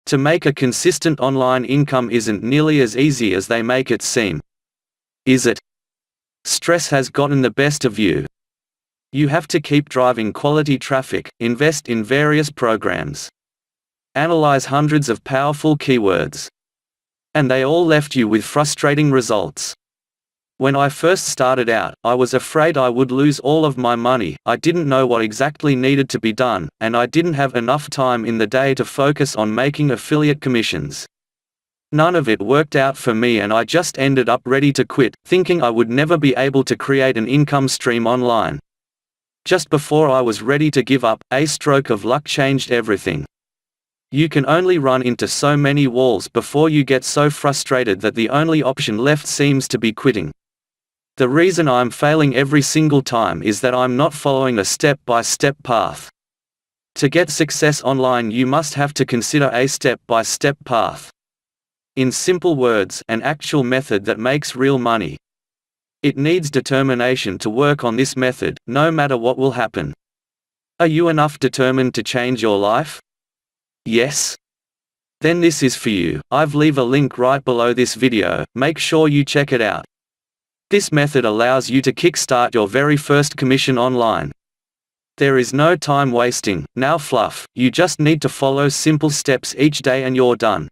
To make a consistent online income isn't nearly as easy as they make it seem. Is it? Stress has gotten the best of you. You have to keep driving quality traffic, invest in various programs, analyze hundreds of powerful keywords. And they all left you with frustrating results. When I first started out, I was afraid I would lose all of my money. I didn't know what exactly needed to be done, and I didn't have enough time in the day to focus on making affiliate commissions. None of it worked out for me, and I just ended up ready to quit, thinking I would never be able to create an income stream online. Just before I was ready to give up, a stroke of luck changed everything. You can only run into so many walls before you get so frustrated that the only option left seems to be quitting. The reason I'm failing every single time is that I'm not following a step-by-step path. To get success online, you must have to consider a step-by-step path. In simple words, an actual method that makes real money. It needs determination to work on this method, no matter what will happen. Are you enough determined to change your life? Yes? Then this is for you. I've leave a link right below this video, make sure you check it out. This method allows you to kickstart your very first commission online. There is no time wasting, now Fluff, you just need to follow simple steps each day and you're done.